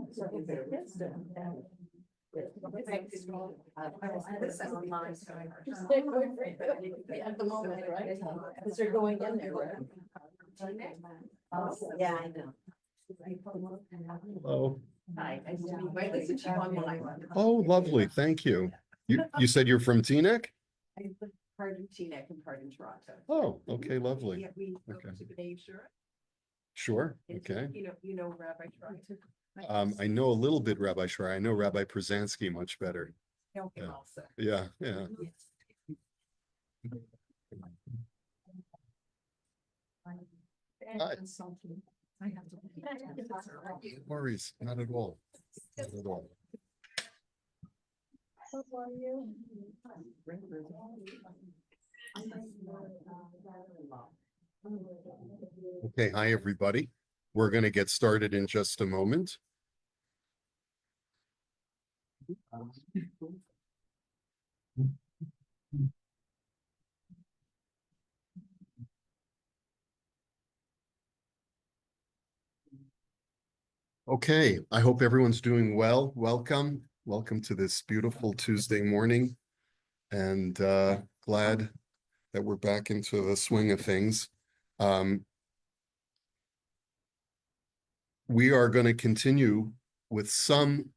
At the moment, right? Because they're going in there, right? Yeah, I know. Hello. Hi, nice to meet you. I listened to you online. Oh, lovely. Thank you. You said you're from Teaneck? I live part in Teaneck and part in Toronto. Oh, okay, lovely. Yeah, we go Okay. to the Dave Sure. Sure. Okay. You know Rabbi Shrai. I know a little bit Rabbi Shrai. I know Rabbi Przansky much better. Know him Yeah. also. Yeah, yeah. Yes. Hi. Consulting. I have to. No worries, not at all. Not at all. How are you? Okay, hi, everybody. We're going to get started in just a moment. Okay, I hope everyone's doing well. Welcome. Welcome to this beautiful Tuesday morning. And glad that we're back into the swing of things. We are going to continue with some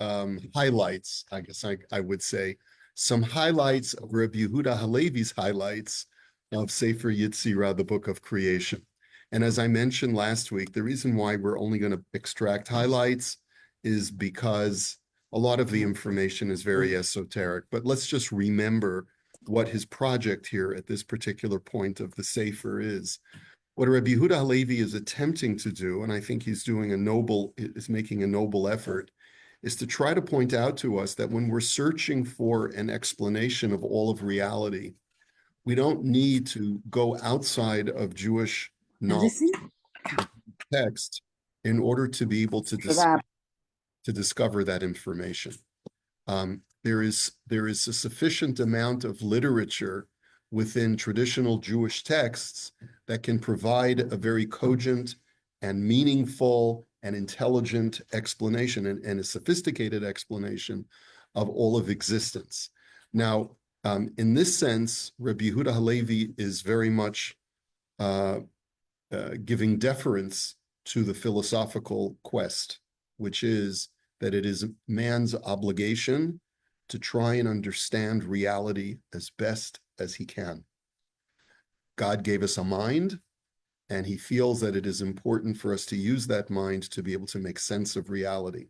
highlights, I guess I would say, some highlights of Rabbi Yehuda Halevi's highlights of Sefer Yetzirah, the Book of Creation. And as I mentioned last week, the reason why we're only going to extract highlights is because a lot of the information is very esoteric. But let's just remember what his project here at this particular point of the Sefer is. What Rabbi Yehuda Halevi is attempting to do, and I think he's making a noble effort, is to try to point out to us that when we're searching for an explanation of all of reality, we don't need to go outside of Jewish knowledge text in order to be able to discover that information. There is a sufficient amount of literature within traditional Jewish texts that can provide a very cogent and meaningful and intelligent explanation and a sophisticated explanation of all of existence. Now, in this sense, Rabbi Yehuda Halevi is very much giving deference to the philosophical quest, which is that it is man's obligation to try and understand reality as best as he can. God gave us a mind, and he feels that it is important for us to use that mind to be able to make sense of reality.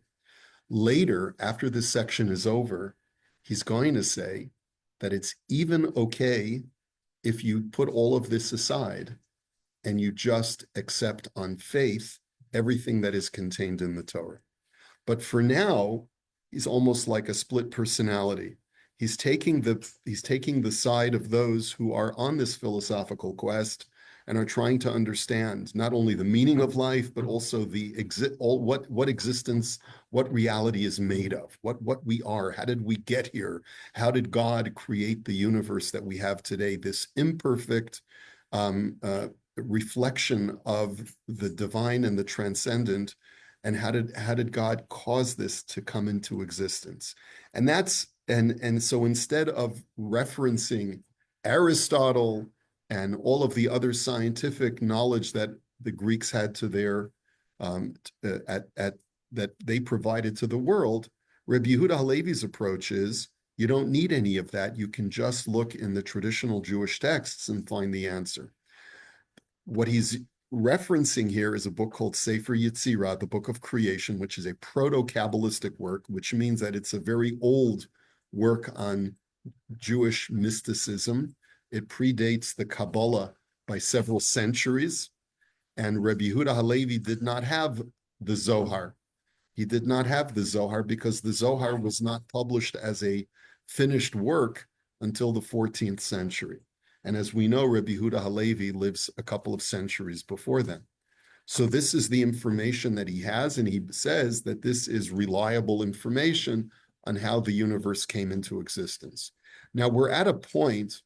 Later, after this section is over, he's going to say that it's even okay if you put all of this aside and you just accept on faith everything that is contained in the Torah. But for now, he's almost like a split personality. He's taking the side of those who are on this philosophical quest and are trying to understand not only the meaning of life, but also what existence, what reality is made of, what we are, how did we get here, how did God create the universe that we have today, this imperfect reflection of the divine and the transcendent, and how did God cause this to come into existence? And so instead of referencing Aristotle and all of the other scientific knowledge that the Greeks had to their that they provided to the world, Rabbi Yehuda Halevi's approach is you don't need any of that. You can just look in the traditional Jewish texts and find the answer. What he's referencing here is a book called Sefer Yetzirah, the Book of Creation, which is a proto-Kabbalistic work, which means that it's a very old work on Jewish mysticism. It predates the Kabbalah by several centuries, and Rabbi Yehuda Halevi did not have the Zohar. He did not have the Zohar because the Zohar was not published as a finished work until the 14th century. And as we know, Rabbi Yehuda Halevi lives a couple of centuries before then. So this is the information that he has, and he says that this is reliable information on how the universe came into existence. Now we're at a point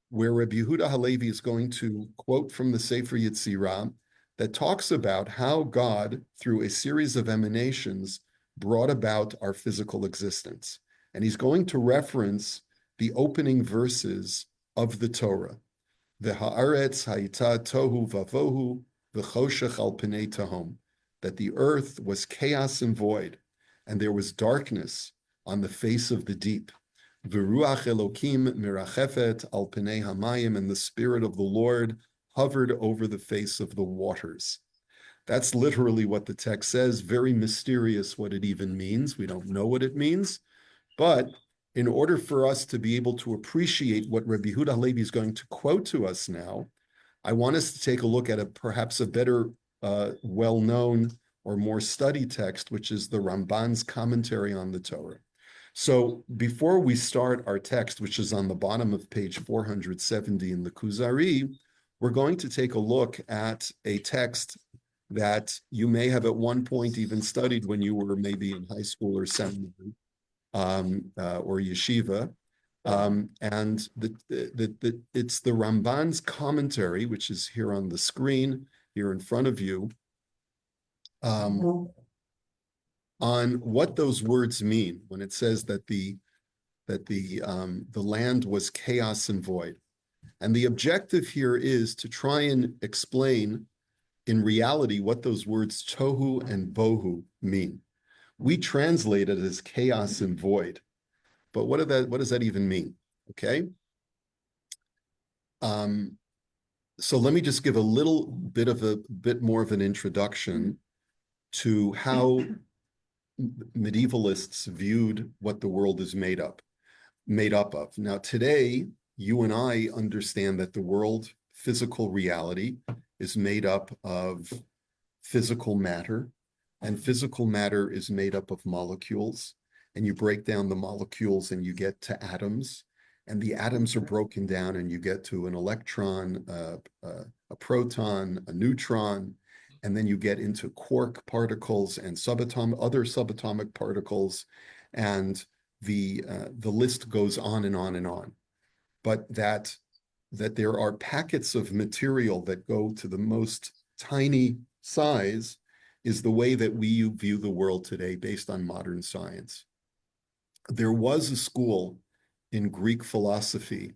where Rabbi Yehuda Halevi is going to quote from the Sefer Yetzirah that talks about how God, through a series of emanations, brought about our physical existence. And he's going to reference the opening verses of the Torah. V'ha'aretz hayita tohu vavohu v'choshech al pnei tahom. That the earth was chaos and void, and there was darkness on the face of the deep. V'ruach Elokim mirachefet al pnei hamayim, and the Spirit of the Lord hovered over the face of the waters. That's literally what the text says. Very mysterious what it even means. We don't know what it means. But in order for us to be able to appreciate what Rabbi Yehuda Halevi is going to quote to us now, I want us to take a look at perhaps a better well-known or more studied text, which is the Ramban's commentary on the Torah. So before we start our text, which is on the bottom of page 470 in the Kuzari, we're going to take a look at a text that you may have at one point even studied when you were maybe in high school or seminary or yeshiva. And it's the Ramban's commentary, which is here on the screen, here in front of you, on what those words mean when it says that the land was chaos and void. And the objective here is to try and explain in reality what those words tohu and bohu mean. We translate it as chaos and void, but what does that even mean? Okay. So let me just give a little bit more of an introduction to how medievalists viewed what the world is made up of. Now, today, you and I understand that the world, physical reality, is made up of physical matter, and physical matter is made up of molecules, and you break down the molecules and you get to atoms, and the atoms are broken down and you get to an electron, a proton, a neutron, and then you get into quark particles and other subatomic particles, and the list goes on and on and on. But that there are packets of material that go to the most tiny size is the way that we view the world today based on modern science. There was a school in Greek philosophy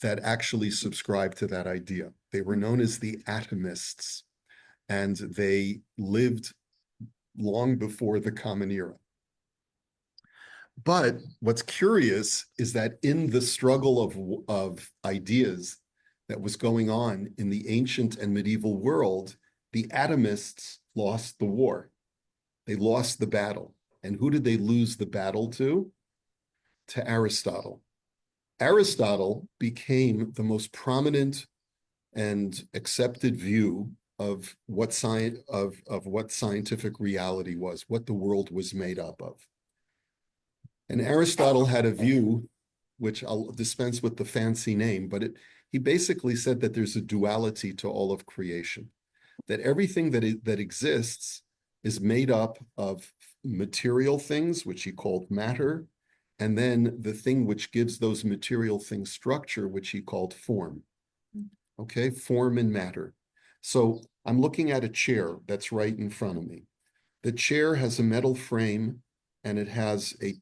that actually subscribed to that idea. They were known as the atomists, and they lived long before the Common Era. But what's curious is that in the struggle of ideas that was going on in the ancient and medieval world, the atomists lost the war. They lost the battle. And who did they lose the battle to? To Aristotle. Aristotle became the most prominent and accepted view of what scientific reality was, what the world was made up of. And Aristotle had a view, which I'll dispense with the fancy name, but he basically said that there's a duality to all of creation, that everything that exists is made up of material things, which he called matter, and then the thing which gives those material things structure, which he called form. Okay, form and matter. So I'm looking at a chair that's right in front of me. The chair has a metal frame, and it has a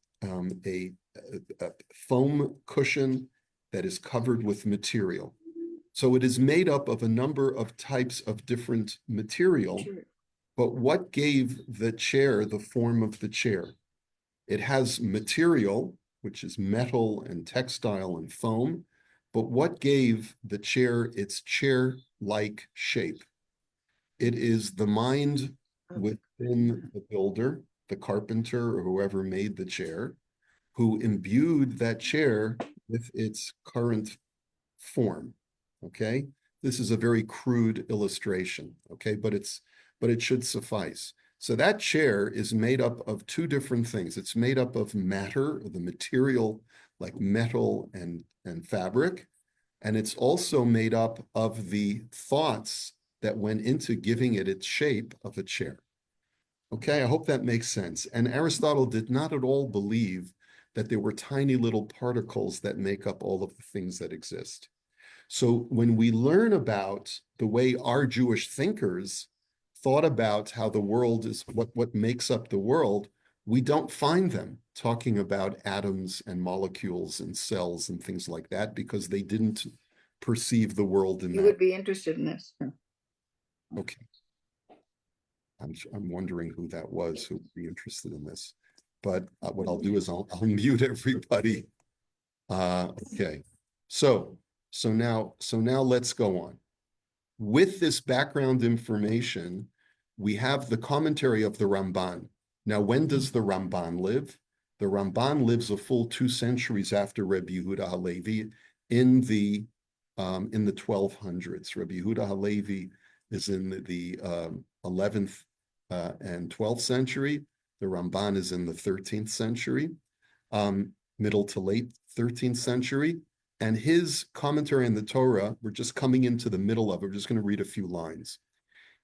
foam cushion that is covered with material. So it is made up of a number of types of different material. But what gave the chair the form of the chair? It has material, which is metal and textile and foam. But what gave the chair its chair-like shape? It is the mind within the builder, the carpenter, or whoever made the chair, who imbued that chair with its current form. Okay, this is a very crude illustration. Okay, but it should suffice. So that chair is made up of two different things. It's made up of matter, the material like metal and fabric, and it's also made up of the thoughts that went into giving it its shape of a chair. Okay, I hope that makes sense. And Aristotle did not at all believe that there were tiny little particles that make up all of the things that exist. So when we learn about the way our Jewish thinkers thought about how the world is, what makes up the world, we don't find them talking about atoms and molecules and cells and things like that because they didn't perceive the world in You that. would be interested in this. Okay. I'm wondering who that was who would be interested in this. But what I'll do is I'll mute everybody. Okay. So now let's go on. With this background information, we have the commentary of the Ramban. Now, when does the Ramban live? The Ramban lives a full 2 centuries after Rebbe Yehuda Halevi in the 1200s. Rebbe Yehuda Halevi is in the 11th and 12th century. The Ramban is in the 13th century, middle to late 13th century. And his commentary on the Torah, we're just coming into the middle of it. We're just going to read a few lines.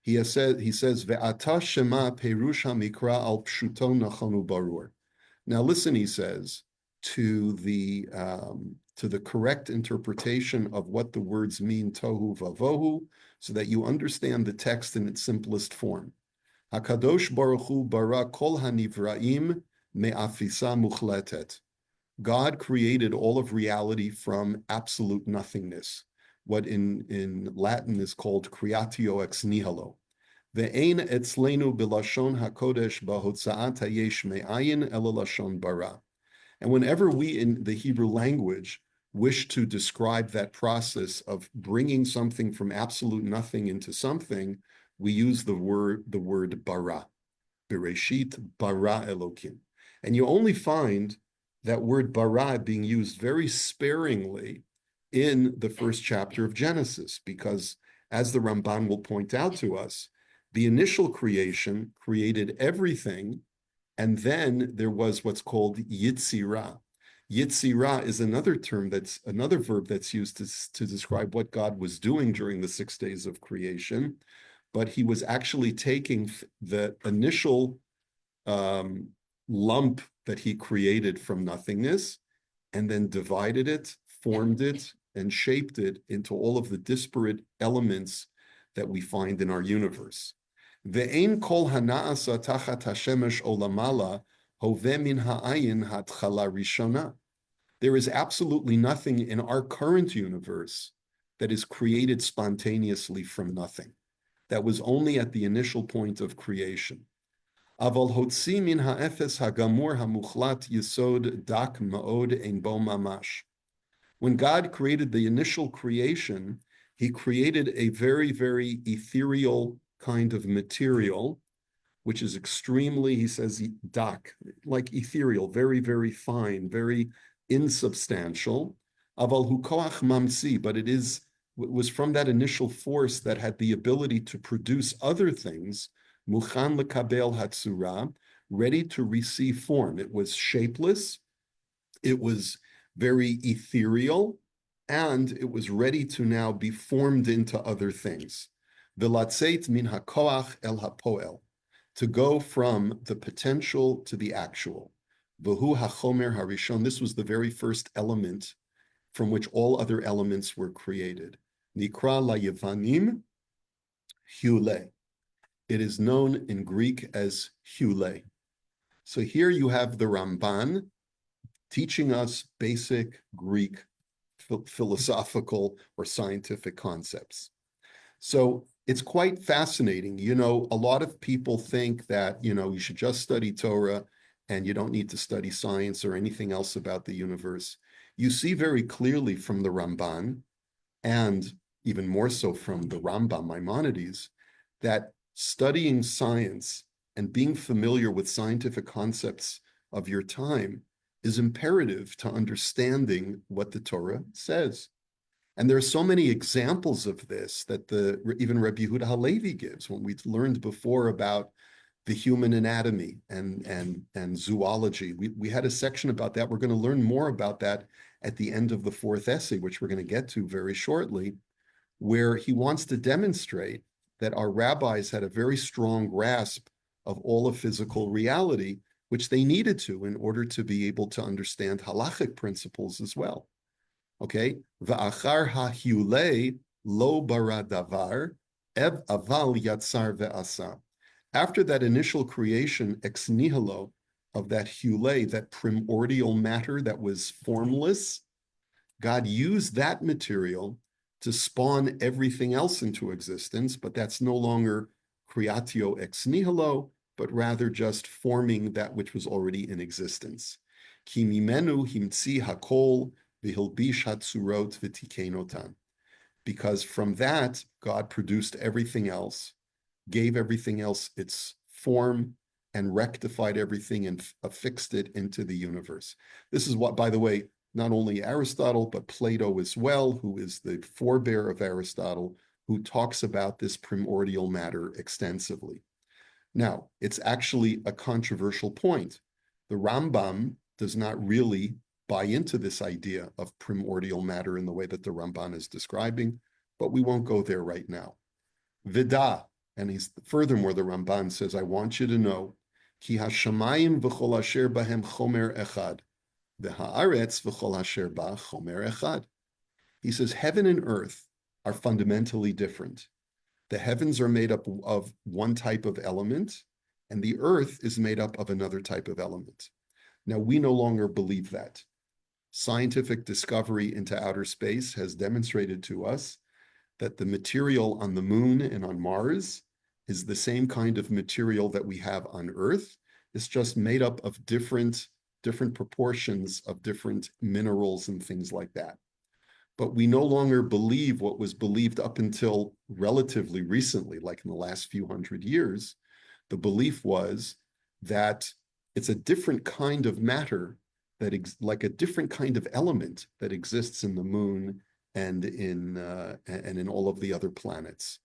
He says, Ve'ata shema perush hamikra al pshuto nachonu barur. Now listen, he says, to the correct interpretation of what the words mean, tohu vavohu, so that you understand the text in its simplest form. HaKadosh Baruch Hu bara kol hanivraim me'afisa muchletet. God created all of reality from absolute nothingness, what in Latin is called creatio ex nihilo. Ve'ein etzlenu b'lashon hakodesh b'hotza'at hayesh me'ayin ela lashon bara. And whenever we in the Hebrew language wish to describe that process of bringing something from absolute nothing into something, we use the word bara. Bereshit bara Elokim. And you only find that word bara being used very sparingly in the first chapter of Genesis, because as the Ramban will point out to us, the initial creation created everything, and then there was what's called yitzira. Yitzira is another verb that's used to describe what God was doing during the 6 days of creation, but he was actually taking the initial lump that he created from nothingness and then divided it, formed it, and shaped it into all of the disparate elements that we find in our universe. Ve'ein kol hana'asa tachat hashemesh olamala hove min ha'ayin hatchala rishona. There is absolutely nothing in our current universe that is created spontaneously from nothing. That was only at the initial point of creation. Aval hotzi min ha'efes hagamur hamuchlat yesod dak ma'od ein bo mamash. When God created the initial creation, he created a very, very ethereal kind of material, which is extremely, he says, dak, like ethereal, very, very fine, very insubstantial. Aval hu koach mamsi, but it was from that initial force that had the ability to produce other things, muchan lekabel hatzura, ready to receive form. It was shapeless, it was very ethereal, and it was ready to now be formed into other things. V'latzeit min hakoach el hapoel, to go from the potential to the actual. V'hu hachomer harishon, this was the very first element from which all other elements were created. Nikra la Yevanim hule. It is known in Greek as hule. So here you have the Ramban teaching us basic Greek philosophical or scientific concepts. So it's quite fascinating. You know, a lot of people think that, you know, you should just study Torah and you don't need to study science or anything else about the universe. You see very clearly from the Ramban, and even more so from the Rambam Maimonides, that studying science and being familiar with scientific concepts of your time is imperative to understanding what the Torah says. And there are so many examples of this that even Rebbe Yehuda Halevi gives when we learned before about the human anatomy and zoology. We had a section about that. We're going to learn more about that at the end of the 4th essay, which we're going to get to very shortly, where he wants to demonstrate that our rabbis had a very strong grasp of all of physical reality, which they needed to in order to be able to understand halachic principles as well. Okay, va'achar ha'hiulei lo bara davar ev aval yatzar ve'asa. After that initial creation ex nihilo, of that hule, that primordial matter that was formless, God used that material to spawn everything else into existence, but that's no longer creatio ex nihilo, but rather just forming that which was already in existence. Ki mimenu himtzi hakol v'hilbish hatzurot v'tikenotan. Because from that, God produced everything else, gave everything else its form, and rectified everything and affixed it into the universe. This is what, by the way, not only Aristotle, but Plato as well, who is the forebear of Aristotle, who talks about this primordial matter extensively. Now, it's actually a controversial point. The Rambam does not really buy into this idea of primordial matter in the way that the Ramban is describing, but we won't go there right now. Vida, and furthermore, the Ramban says, I want you to know, ki hashamayim v'chol asher bahem chomer echad, v'haaretz v'chol asher ba chomer echad. He says, heaven and earth are fundamentally different. The heavens are made up of one type of element, and the earth is made up of another type of element. Now, we no longer believe that. Scientific discovery into outer space has demonstrated to us that the material on the moon and on Mars is the same kind of material that we have on Earth. It's just made up of different proportions of different minerals and things like that. But we no longer believe what was believed up until relatively recently, like in the last few hundred years. The belief was that it's a different kind of matter, like a different kind of element that exists in the moon and in all of the other planets.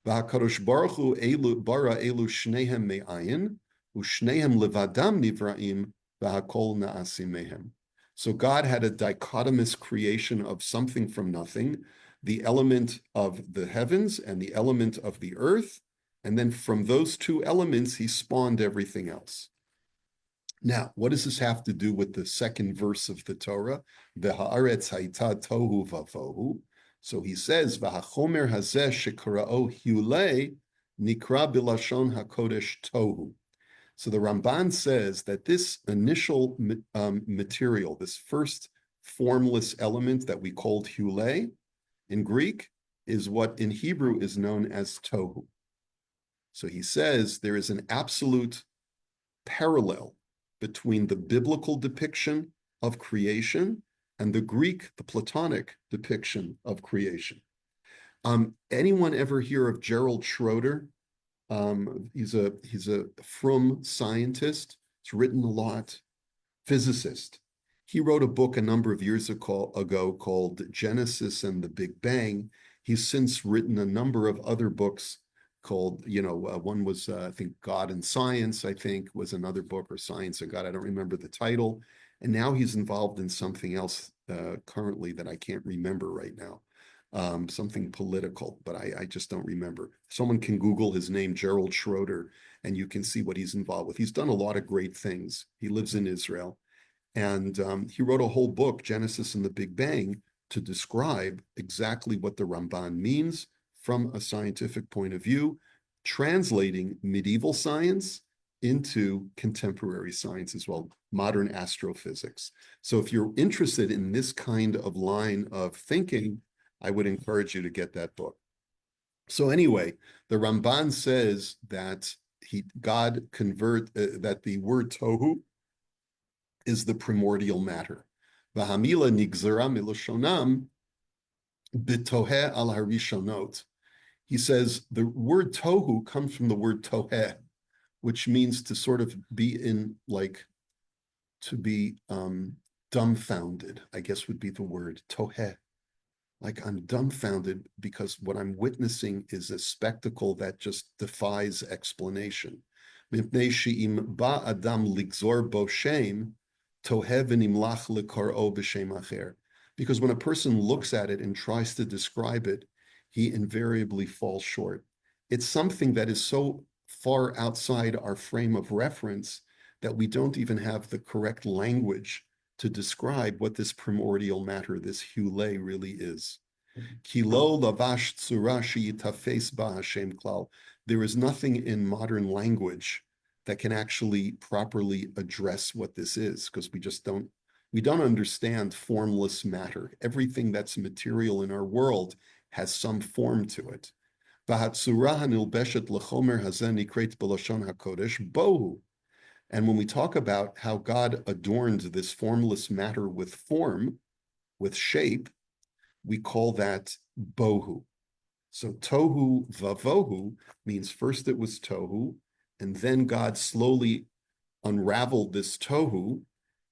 V'hakadosh Baruch Hu bara elu shnehem me'ayin, u'shnehem levadam nivraim, v'hakol na'asim mehem. So God had a dichotomous creation of something from nothing, the element of the heavens and the element of the earth, and then from those two elements, he spawned everything else. Now, what does this have to do with the second verse of the Torah? V'haaretz hayta tohu vavohu. So he says, V'hachomer hazeh shekara'o hiulei nikra bilashon hakodesh tohu. So the Ramban says that this initial material, this first formless element that we called hule in Greek, is what in Hebrew is known as tohu. So he says there is an absolute parallel between the biblical depiction of creation and the Greek, the Platonic depiction of creation. Anyone ever hear of Gerald Schroeder? He's a frum scientist. He's written a lot. Physicist. He wrote a book a number of years ago called Genesis and the Big Bang. He's since written a number of other books called, one was, I think, God and Science, I think, was another book, or Science and God. I don't remember the title. And now he's involved in something else currently that I can't remember right now. Something political, but I just don't remember. Someone can Google his name, Gerald Schroeder, and you can see what he's involved with. He's done a lot of great things. He lives in Israel. And he wrote a whole book, Genesis and the Big Bang, to describe exactly what the Ramban means from a scientific point of view, translating medieval science into contemporary science as well, modern astrophysics. So if you're interested in this kind of line of thinking, I would encourage you to get that book. So anyway, the Ramban says that that the word tohu is the primordial matter. V'hamila nigzera miloshonam bitohe al harishonot. He says the word tohu comes from the word tohe, which means to sort of be to be dumbfounded, I guess would be the word, tohe. Like I'm dumbfounded because what I'm witnessing is a spectacle that just defies explanation. Because when a person looks at it and tries to describe it, he invariably falls short. It's something that is so far outside our frame of reference that we don't even have the correct language to describe what this primordial matter, this hule, really is. There is nothing in modern language that can actually properly address what this is, because we don't understand formless matter. Everything that's material in our world has some form to it. And when we talk about how God adorned this formless matter with form, with shape, we call that bohu. So tohu vavohu means first it was tohu, and then God slowly unraveled this tohu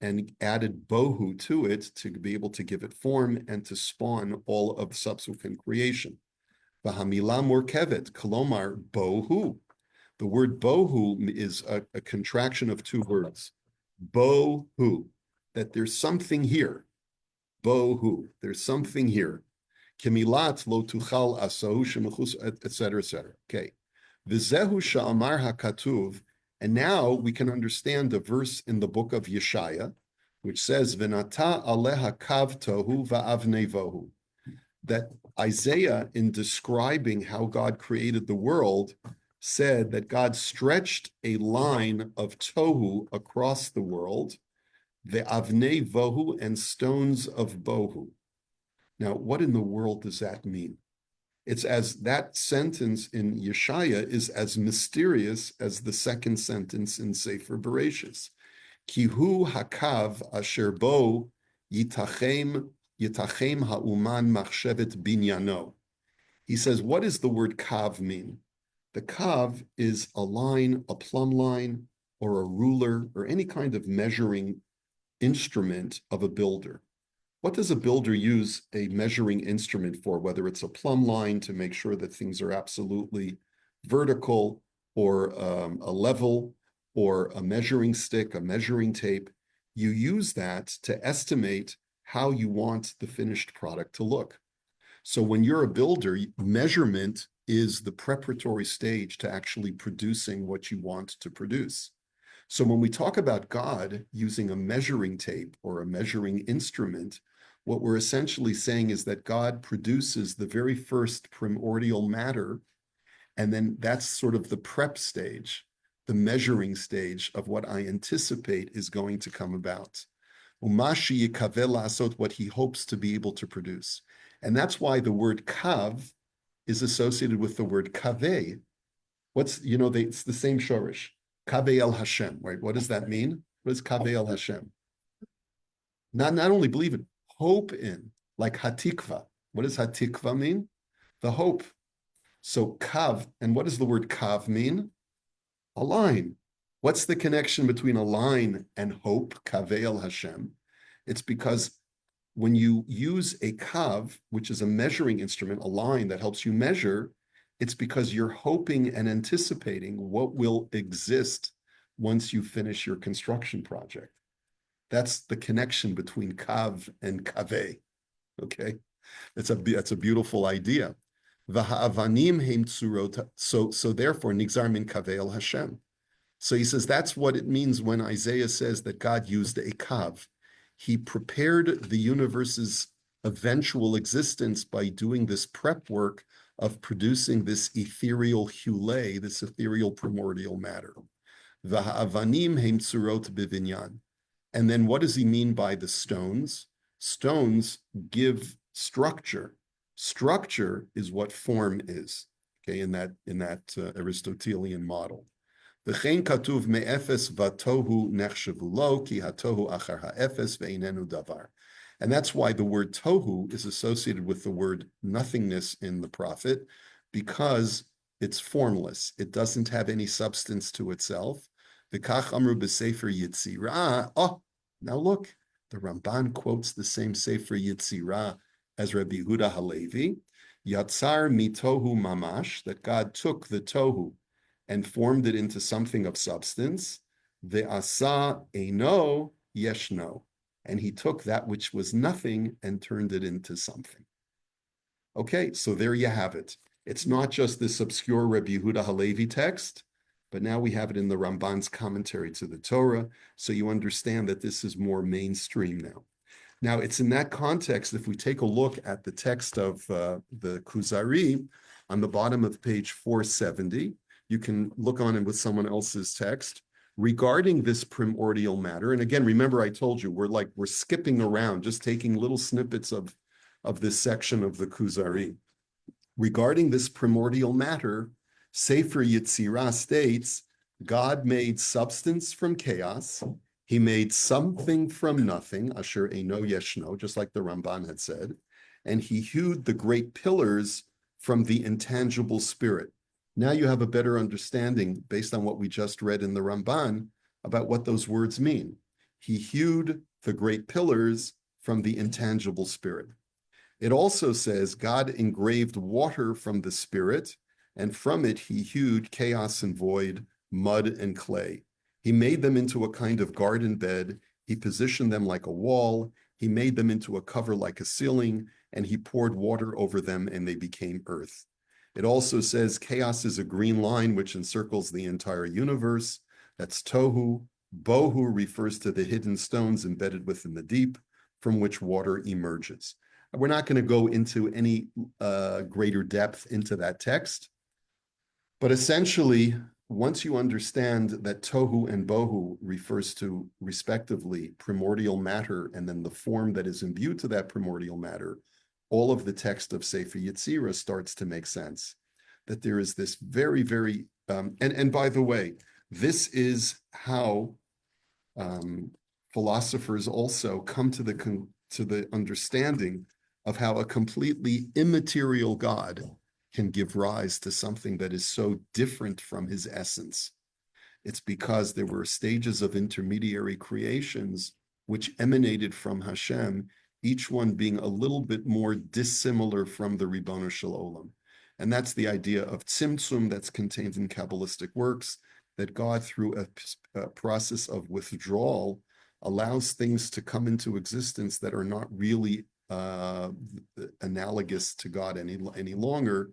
and added bohu to it to be able to give it form and to spawn all of subsequent creation. V'hamila morkevet, kolomar bohu. The word bohu is a contraction of two words. Bohu, that there's something here. Bohu, there's something here. Kemilat lo tuchal asahu shemachus, etc., etc. Okay. V'zehu sha'amar hakatuv. And now we can understand the verse in the book of Yeshaya, which says, V'nata aleha kav tohu va'avnevohu. That Isaiah, in describing how God created the world, said that God stretched a line of tohu across the world, ve'avnei vohu, and stones of bohu. Now, what in the world does that mean? It's as that sentence in Yeshaya is as mysterious as the second sentence in Sefer Bereshis. Kihu hakav asher bo yitachem ha'uman machshevet binyano. He says, what does the word kav mean? The kav is a line, a plumb line, or a ruler, or any kind of measuring instrument of a builder. What does a builder use a measuring instrument for, whether it's a plumb line to make sure that things are absolutely vertical, or a level, or a measuring stick, a measuring tape? You use that to estimate how you want the finished product to look. So when you're a builder, measurement is the preparatory stage to actually producing what you want to produce. So when we talk about God using a measuring tape or a measuring instrument, what we're essentially saying is that God produces the very first primordial matter, and then that's sort of the prep stage, the measuring stage of what I anticipate is going to come about. Umashi yikavel lasot, what he hopes to be able to produce. And that's why the word kav is associated with the word kaveh. It's the same shorish. Kaveh el Hashem, right? What does that mean? What is Kaveh el Hashem? Not only believe it, hope in, like hatikva. What does hatikva mean? The hope. So kav, and what does the word kav mean? A line. What's the connection between a line and hope, Kaveh el Hashem? It's because when you use a kav, which is a measuring instrument, a line that helps you measure, it's because you're hoping and anticipating what will exist once you finish your construction project. That's the connection between kav and kaveh. Okay, that's a beautiful idea. V'ha'avanim heim tzurot. So therefore, nigzar min kaveh el Hashem. So he says that's what it means when Isaiah says that God used a kav. He prepared the universe's eventual existence by doing this prep work of producing this ethereal hulei, this ethereal primordial matter. V'ha'avanim heim tzurot bivinyan. And then what does he mean by the stones? Stones give structure. Structure is what form is, okay, in that Aristotelian model. V'chein katuv me'efes v'tohu nechshavu lo, ki hatohu achar ha'efes ve'inenu davar. And that's why the word tohu is associated with the word nothingness in the prophet, because it's formless. It doesn't have any substance to itself. V'kach amru b'sefer Yitzirah. Oh, now look, the Ramban quotes the same Sefer Yitzirah as Rabbi Yehuda Halevi. Yatzar mitohu mamash, that God took the tohu and formed it into something of substance. Ve'asa eino yeshno, and he took that which was nothing and turned it into something. Okay, so there you have it. It's not just this obscure Rabbi Yehuda Halevi text, but now we have it in the Ramban's commentary to the Torah, so you understand that this is more mainstream now. Now, it's in that context, if we take a look at the text of the Kuzari, on the bottom of page 470, you can look on it with someone else's text regarding this primordial matter. And again, remember I told you, we're skipping around, just taking little snippets of this section of the Kuzari. Regarding this primordial matter, Sefer Yetzirah states, God made substance from chaos. He made something from nothing, Asher Eino Yeshno, just like the Ramban had said. And he hewed the great pillars from the intangible spirit. Now you have a better understanding, based on what we just read in the Ramban, about what those words mean. He hewed the great pillars from the intangible spirit. It also says God engraved water from the spirit, and from it he hewed chaos and void, mud and clay. He made them into a kind of garden bed. He positioned them like a wall. He made them into a cover like a ceiling, and he poured water over them, and they became earth. It also says chaos is a green line which encircles the entire universe. That's tohu. Bohu refers to the hidden stones embedded within the deep, from which water emerges. We're not going to go into any greater depth into that text, but essentially, once you understand that tohu and bohu refers to, respectively, primordial matter and then the form that is imbued to that primordial matter, all of the text of Sefer Yetzirah starts to make sense. That there is this very, very, and by the way, this is how philosophers also come to the understanding of how a completely immaterial God can give rise to something that is so different from his essence. It's because there were stages of intermediary creations which emanated from Hashem, each one being a little bit more dissimilar from the Ribono Shel Olam. And that's the idea of tzimtzum that's contained in Kabbalistic works, that God, through a process of withdrawal, allows things to come into existence that are not really analogous to God any longer.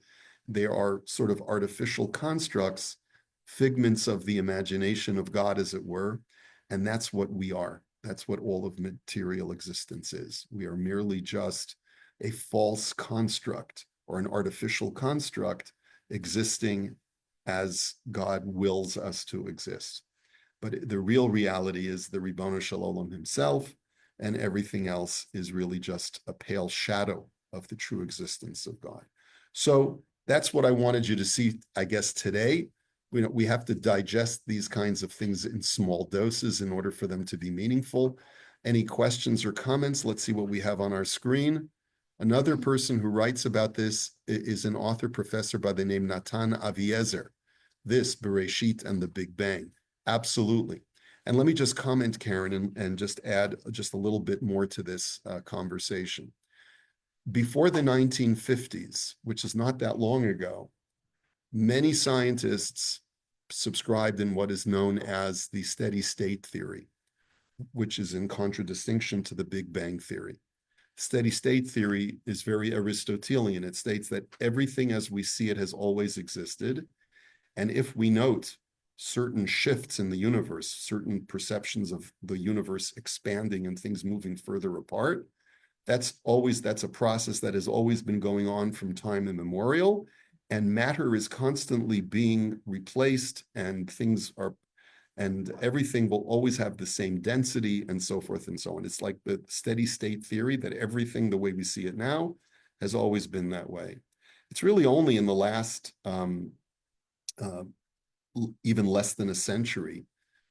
They are sort of artificial constructs, figments of the imagination of God, as it were, and that's what we are. That's what all of material existence is. We are merely just a false construct or an artificial construct existing as God wills us to exist. But the real reality is the Ribono Shel Olam himself, and everything else is really just a pale shadow of the true existence of God. So that's what I wanted you to see, I guess, today. We have to digest these kinds of things in small doses in order for them to be meaningful. Any questions or comments? Let's see what we have on our screen. Another person who writes about this is an author professor by the name Natan Aviezer. This, Bereshit and the Big Bang. Absolutely. And let me just comment, Karen, and just add just a little bit more to this conversation. Before the 1950s, which is not that long ago, many scientists subscribed in what is known as the steady state theory, which is in contradistinction to the Big Bang theory. Steady state theory is very Aristotelian. It states that everything as we see it has always existed. And if we note certain shifts in the universe, certain perceptions of the universe expanding and things moving further apart, that's a process that has always been going on from time immemorial, and matter is constantly being replaced, and everything will always have the same density, and so forth and so on. It's like the steady state theory that everything the way we see it now has always been that way. It's really only in the last even less than a century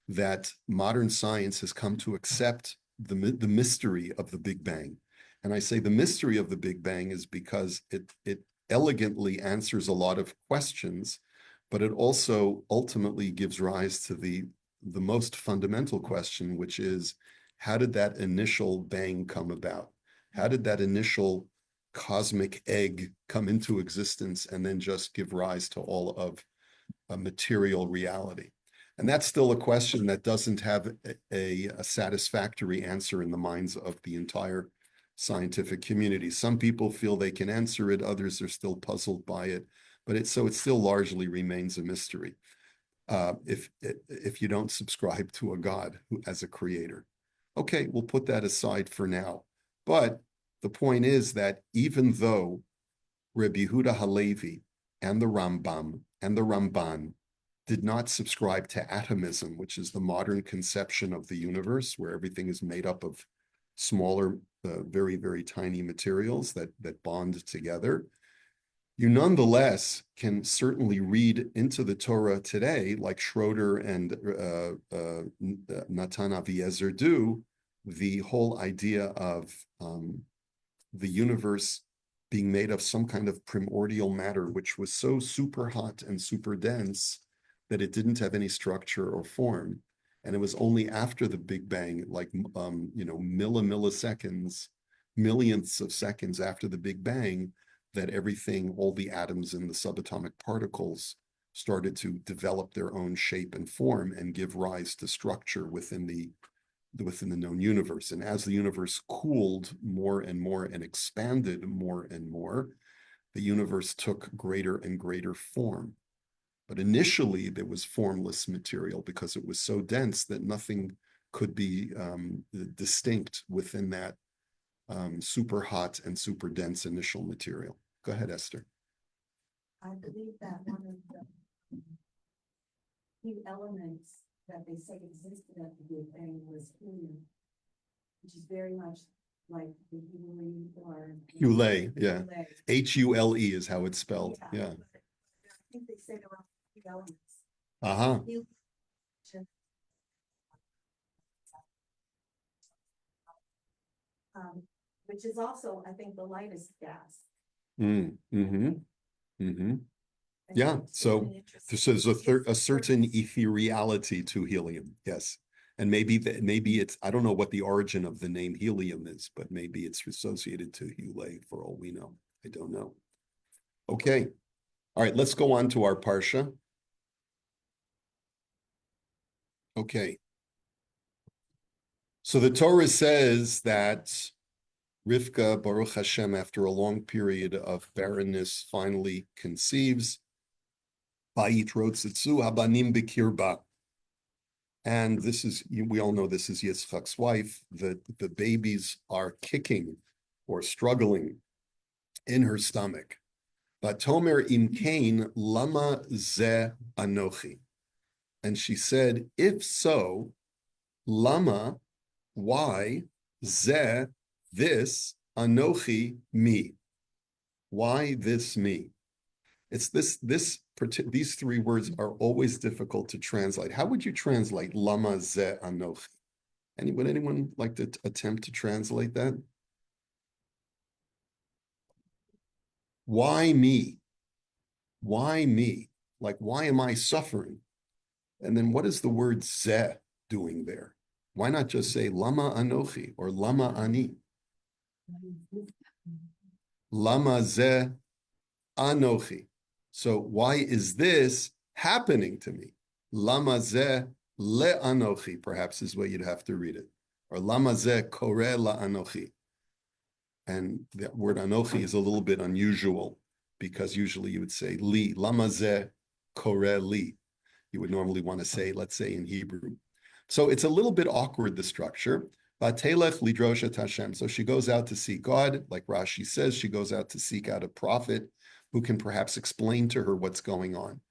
that modern science has come to accept the mystery of the Big Bang. And I say the mystery of the Big Bang is because it elegantly answers a lot of questions, but it also ultimately gives rise to the most fundamental question, which is, how did that initial bang come about? How did that initial cosmic egg come into existence and then just give rise to all of a material reality? And that's still a question that doesn't have a satisfactory answer in the minds of the entire scientific community. Some people feel they can answer it, others are still puzzled by it, but it still largely remains a mystery if you don't subscribe to a God as a creator. Okay, we'll put that aside for now. But the point is that even though Rabbi Yehuda Halevi and the Rambam and the Ramban did not subscribe to atomism, which is the modern conception of the universe, where everything is made up of smaller, very, very tiny materials that bond together. You nonetheless can certainly read into the Torah today, like Schroeder and Natan Aviezer do, the whole idea of the universe being made of some kind of primordial matter, which was so super hot and super dense that it didn't have any structure or form. And it was only after the Big Bang, like, milliseconds, millionths of seconds after the Big Bang, that everything, all the atoms and the subatomic particles started to develop their own shape and form and give rise to structure within the known universe. And as the universe cooled more and more and expanded more and more, the universe took greater and greater form. But initially, there was formless material because it was so dense that nothing could be distinct within that super hot and super dense initial material. Go ahead, Esther. I believe that one of the few elements that they say existed at the Big Bang was helium, which is very much like the helium or Hule, yeah. Hule. Hule is how it's spelled. Yeah. But I think they say there are few elements. Uh-huh. Helium, which is also, I think, the lightest gas. Mm-hmm. And Yeah, it's so really interesting. there's a It's certain first- ethereality to helium, yes. And maybe it's, I don't know what the origin of the name helium is, but maybe it's associated to Hule for all we know. I don't know. Okay. All right, let's go on to our Parsha. Okay. So the Torah says that Rivka, Baruch Hashem, after a long period of barrenness, finally conceives. Vayitrotzitzu habanim b'kirba. And this is, we all know this is Yitzchak's wife. The babies are kicking or struggling in her stomach. Vatomer im kain lama ze anochi. And she said, if so, lama, why, ze, this, anochi, me. Why this me? It's these three words are always difficult to translate. How would you translate lama ze anochi? Would anyone like to attempt to translate that? Why me? Why me? Like, why am I suffering? And then what is the word ze doing there? Why not just say lama anochi or lama ani? Lama ze anochi. So why is this happening to me? Lama ze le anochi, perhaps is what you'd have to read it. Or lama ze kore la anochi. And the word anochi is a little bit unusual because usually you would say li, lama ze kore li. You would normally want to say, let's say in Hebrew. So it's a little bit awkward, the structure. Vatelech lidroshet Hashem. So she goes out to seek God. Like Rashi says, she goes out to seek out a prophet who can perhaps explain to her what's going on.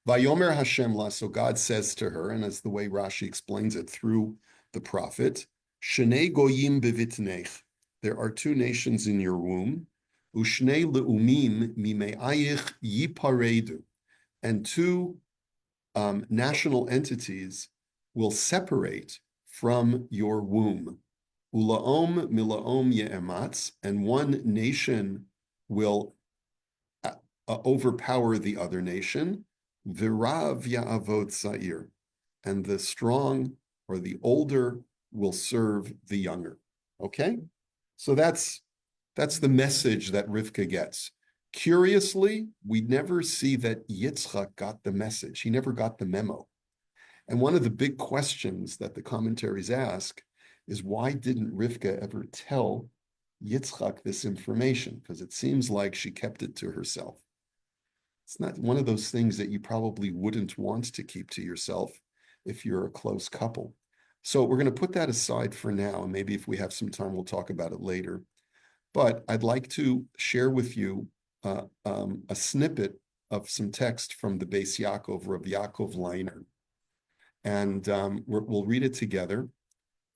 Vayomer Hashem la, so God says to her, and as the way Rashi explains it through the prophet, Shnei goyim bevitnech, there are two nations in your womb, Ushnei leumim mimeayich yiparedu, and two national entities will separate from your womb. Ulaom milaom ye'ematz, and one nation will overpower the other nation. Virav ya'avot sa'ir, and the strong or the older will serve the younger. Okay, so that's the message that Rivka gets. Curiously, we never see that Yitzchak got the message. He never got the memo. And one of the big questions that the commentaries ask is, why didn't Rivka ever tell Yitzchak this information? Because it seems like she kept it to herself. It's not one of those things that you probably wouldn't want to keep to yourself if you're a close couple. So we're going to put that aside for now, and maybe if we have some time, we'll talk about it later. But I'd like to share with you a snippet of some text from the Beis Yaakov, Rav Yaakov Leiner. And we'll read it together.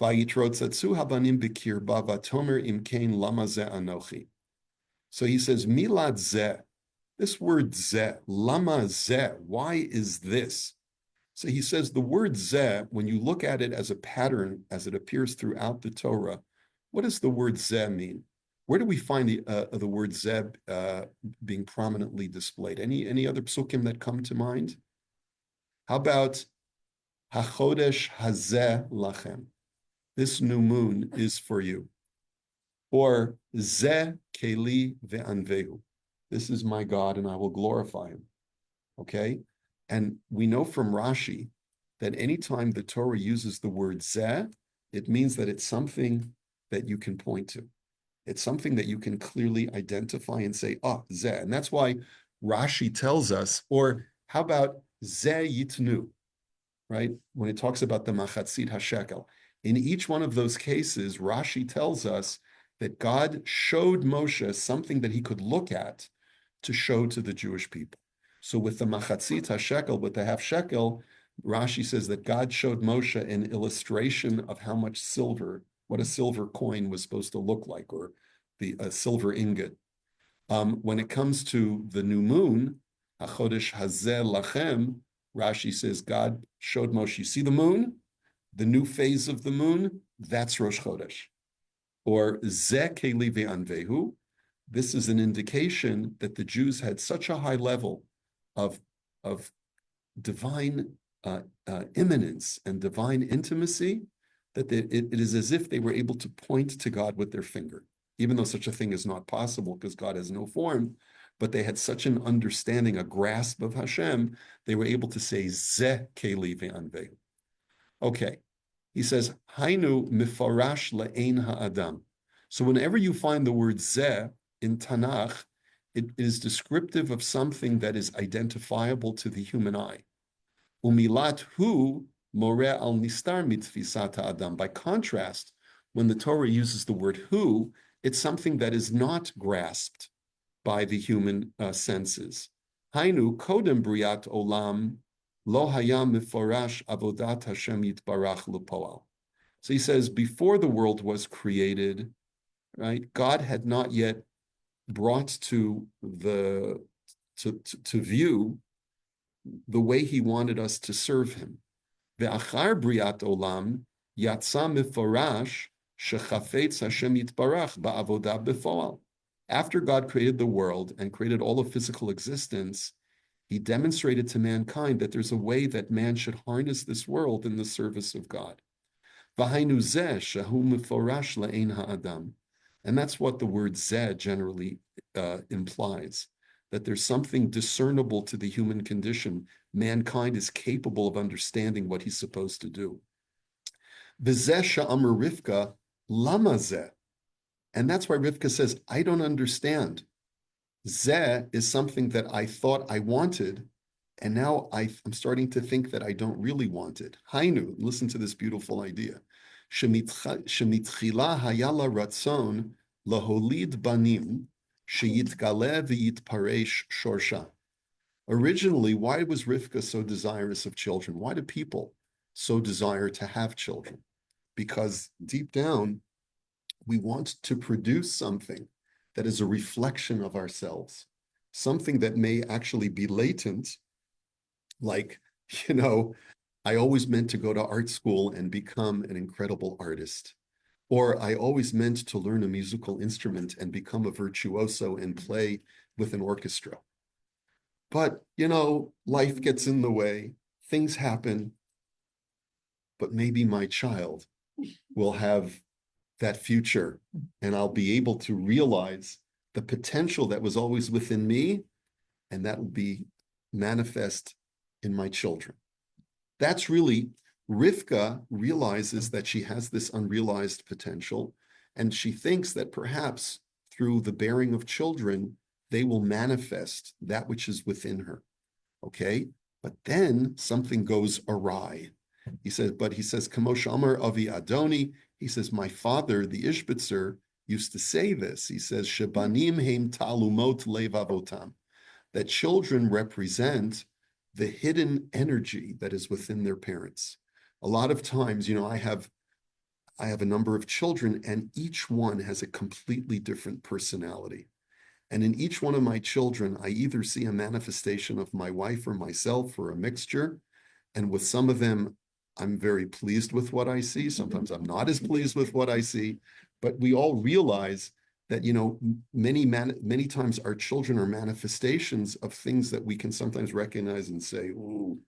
Vayitrotzatsu habanim b'kirba vatomer imkein lama ze anochi. So he says, milad zeh, this word zeh, lama zeh, why is this? So he says the word zeh, when you look at it as a pattern, as it appears throughout the Torah, what does the word zeh mean? Where do we find the word zeh being prominently displayed? Any other psukim that come to mind? How about hachodesh hazeh lachem? This new moon is for you. Or zeh keli ve'anvehu. This is my God and I will glorify him. Okay? And we know from Rashi that anytime the Torah uses the word zeh, it means that it's something that you can point to. It's something that you can clearly identify and say, oh, zeh. And that's why Rashi tells us, or how about zeh yitnu, right? When it talks about the machatzit hashekel. In each one of those cases, Rashi tells us that God showed Moshe something that he could look at to show to the Jewish people. So with the machatzit hashekel, with the half shekel, Rashi says that God showed Moshe an illustration of how much silver, what a silver coin was supposed to look like, or a silver ingot. When it comes to the new moon, hachodesh hazeh lachem, Rashi says God showed Moshe, you see the moon? The new phase of the moon, that's Rosh Chodesh. Or zeh keli ve'anvehu, this is an indication that the Jews had such a high level of divine immanence and divine intimacy that it is as if they were able to point to God with their finger, even though such a thing is not possible because God has no form, but they had such an understanding, a grasp of Hashem, they were able to say, Zeh keli ve'anvehu. Okay, he says, Hainu mifarash le'ein ha'adam. So whenever you find the word Zeh in Tanakh, it is descriptive of something that is identifiable to the human eye. Umilat hu more al nistar mitfisat adam. By contrast, when the Torah uses the word hu, it's something that is not grasped by the human senses. Hainu kodem briat olam lo hayam miforash avodat Hashem yitbarach lepoal. So he says, before the world was created, right, God had not yet brought to view the way he wanted us to serve him. Ve'achar briat olam yatsa miforash shechafetz Hashem yitbarach ba'avodah befoal. After God created the world and created all of physical existence, he demonstrated to mankind that there's a way that man should harness this world in the service of God. V'hainu zeh shehu miforash le'ein ha'adam. And that's what the word zeh generally implies, that there's something discernible to the human condition. Mankind is capable of understanding what he's supposed to do. V'zeh she'amar Rivka, lama zeh. And that's why Rivka says, I don't understand. Zeh is something that I thought I wanted, and now I'm starting to think that I don't really want it. Hainu, listen to this beautiful idea. Shemitchila hayala ratzon laholid banim sheyitgale v'yitparesh shorsha. Originally, why was Rivka so desirous of children? Why do people so desire to have children? Because deep down, we want to produce something that is a reflection of ourselves, something that may actually be latent, like, I always meant to go to art school and become an incredible artist. Or I always meant to learn a musical instrument and become a virtuoso and play with an orchestra. But, life gets in the way, things happen, but maybe my child will have that future and I'll be able to realize the potential that was always within me, and that will be manifest in my children. That's really, Rivka realizes that she has this unrealized potential, and she thinks that perhaps through the bearing of children, they will manifest that which is within her, okay? But then something goes awry. He says, Kamosh Amar Avi Adoni, he says, my father, the Ishbitzer, used to say this. He says, Shebanim heim talumot levavotam. that children represent the hidden energy that is within their parents. A lot of times, I have a number of children, and each one has a completely different personality. And in each one of my children, I either see a manifestation of my wife or myself or a mixture. And with some of them, I'm very pleased with what I see. Sometimes I'm not as pleased with what I see. But we all realize that, many times our children are manifestations of things that we can sometimes recognize and say, ooh,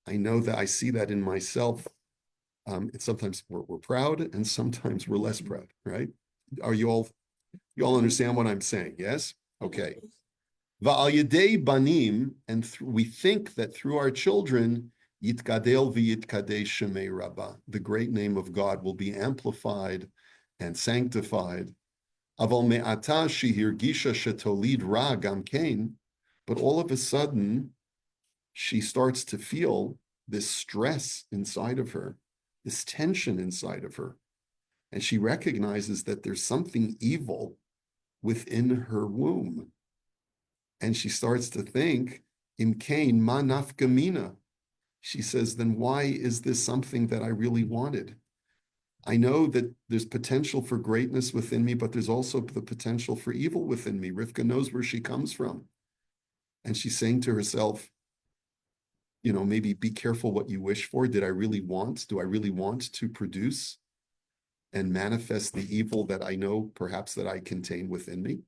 I know that I see that in myself. And sometimes we're proud and sometimes we're less proud, right? You all understand what I'm saying? Yes? Okay. Va'al yedei banim, and we think that through our children, yitkadel v'yitkadei shemei rabbah, the great name of God will be amplified and sanctified. Aval me'ata shehirgisha shetolid ra gam kein, but all of a sudden, she starts to feel this stress inside of her, this tension inside of her. And she recognizes that there's something evil within her womb. And she starts to think, Im kain ma nafkamina. She says, then why is this something that I really wanted? I know that there's potential for greatness within me, but there's also the potential for evil within me. Rivka knows where she comes from. And she's saying to herself, maybe be careful what you wish for. Do I really want to produce and manifest the evil that I know perhaps that I contain within me?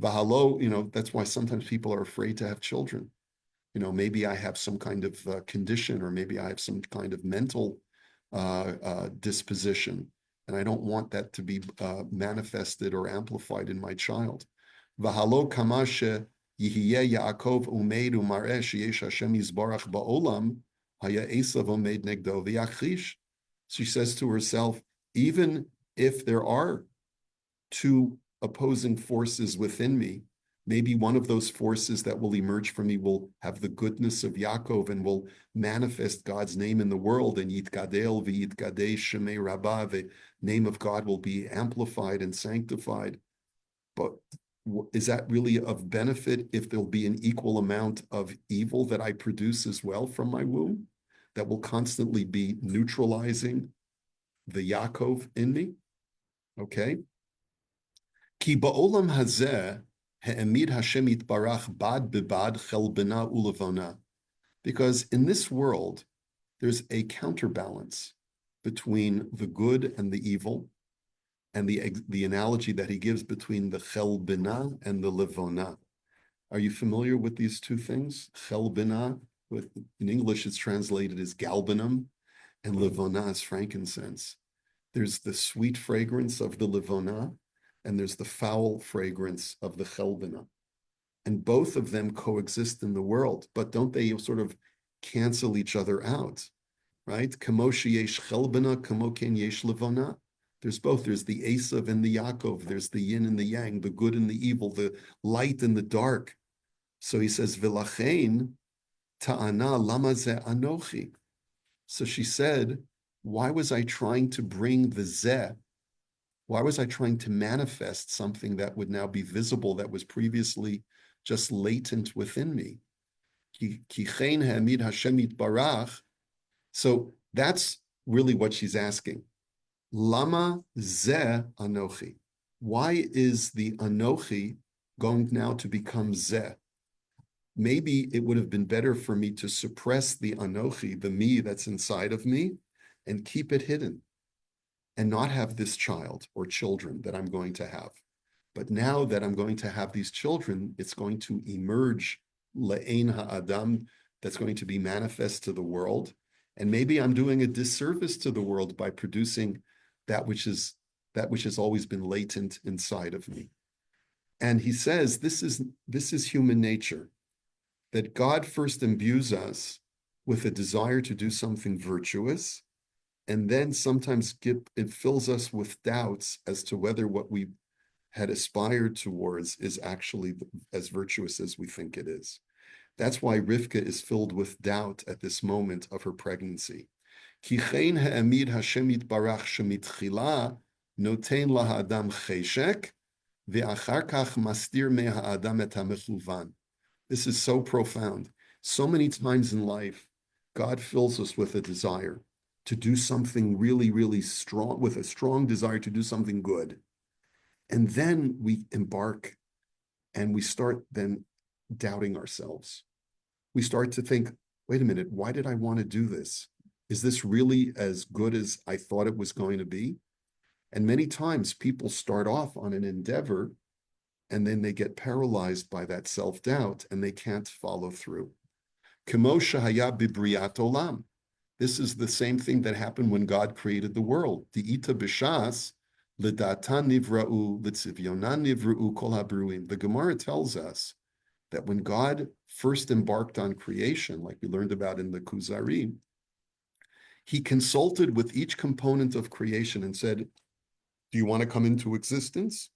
Vahalo, that's why sometimes people are afraid to have children. Maybe I have some kind of condition, or maybe I have some kind of mental disposition, and I don't want that to be manifested or amplified in my child. Vahalo kamashe Yihye Yaakov umeid umareh sheyesh Hashem yizbarach ba'olam haya Esav umeid negdo v'yachish. She says to herself, even if there are two opposing forces within me, maybe one of those forces that will emerge from me will have the goodness of Yaakov and will manifest God's name in the world, and Yitkadel v'yitkadei shemei rabbah, the name of God will be amplified and sanctified. But is that really of benefit if there'll be an equal amount of evil that I produce as well from my womb that will constantly be neutralizing the Yaakov in me? Okay. Ki ba'olam hazeh ha'emid Hashem yitbarach bad bibad chelbena ulavona. Because in this world, there's a counterbalance between the good and the evil, and the analogy that he gives between the chelbina and the levona. Are you familiar with these two things? Chelbina, in English, it's translated as galbanum, and levona is frankincense. There's the sweet fragrance of the levona, and there's the foul fragrance of the chelbina. And both of them coexist in the world, but don't they sort of cancel each other out, right? Kamo sheyesh chelbina, kamo ken yesh levona. There's both. There's the Esav and the Yaakov. There's the yin and the yang, the good and the evil, the light and the dark. So he says, V'lachein ta'ana lama ze anochi. So she said, why was I trying to bring the zeh? Why was I trying to manifest something that would now be visible that was previously just latent within me? Ki chen ha'amid Hashem yitbarach. So that's really what she's asking. Lama zeh anochi. Why is the anochi going now to become zeh? Maybe it would have been better for me to suppress the anochi, the me that's inside of me, and keep it hidden and not have this child or children that I'm going to have. But now that I'm going to have these children, it's going to emerge le'ein ha'adam, that's going to be manifest to the world. And maybe I'm doing a disservice to the world by producing that which has always been latent inside of me. And he says, this is human nature, that God first imbues us with a desire to do something virtuous, and then sometimes it fills us with doubts as to whether what we had aspired towards is actually as virtuous as we think it is. That's why Rivka is filled with doubt at this moment of her pregnancy. Ki chen ha'amid Hashem yitbarach shemitchila noten lahadam cheshek Ve'achar kach mastir me ha'adam et ha'mechuvan. This is so profound. So many times in life, God fills us with a desire to do something really, really strong, with a strong desire to do something good. And then we embark and we start then doubting ourselves. We start to think, wait a minute, why did I want to do this? Is this really as good as I thought it was going to be? And many times people start off on an endeavor and then they get paralyzed by that self-doubt and they can't follow through. Kemo shehaya bibriat olam. This is the same thing that happened when God created the world. Di'ita b'shas l'datan nivra'u l'tzivyonan nivra'u kol habruim. The Gemara tells us that when God first embarked on creation, like we learned about in the Kuzari, he consulted with each component of creation and said, do you want to come into existence?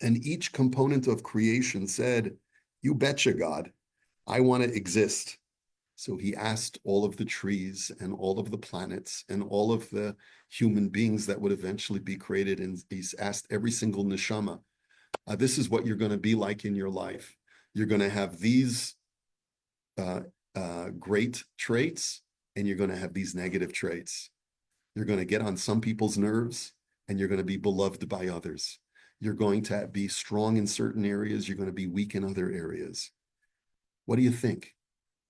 And each component of creation said, you betcha, God, I want to exist. So he asked all of the trees and all of the planets and all of the human beings that would eventually be created. And he's asked every single neshama, this is what you're going to be like in your life. You're going to have these great traits, and you're going to have these negative traits. You're going to get on some people's nerves, and you're going to be beloved by others. You're going to be strong in certain areas. You're going to be weak in other areas. What do you think?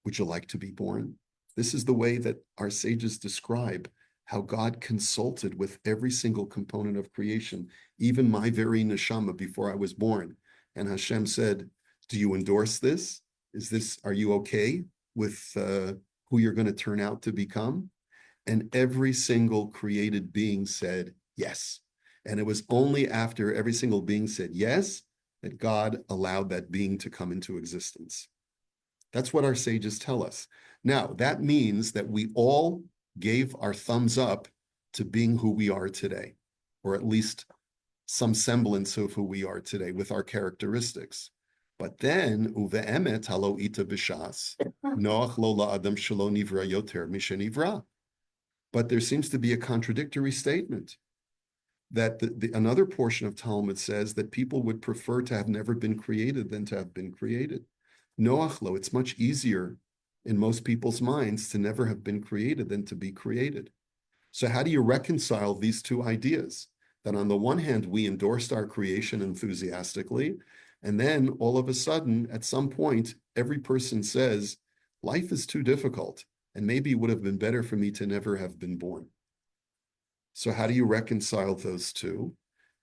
Would you like to be born? This is the way that our sages describe how God consulted with every single component of creation, even my very neshama before I was born. And Hashem said, do you endorse this? Are you okay with who you're going to turn out to become? And every single created being said yes. And it was only after every single being said yes that God allowed that being to come into existence. That's what our sages tell us. Now, that means that we all gave our thumbs up to being who we are today, or at least some semblance of who we are today with our characteristics. But then, uve'emet halo ita b'shas, noach lo la'adam shelo nivra yoter mishenivra. But there seems to be a contradictory statement that another portion of Talmud says that people would prefer to have never been created than to have been created. Noach lo, it's much easier in most people's minds to never have been created than to be created. So how do you reconcile these two ideas? That on the one hand, we endorsed our creation enthusiastically, and then all of a sudden, at some point, every person says, life is too difficult, and maybe it would have been better for me to never have been born. So how do you reconcile those two?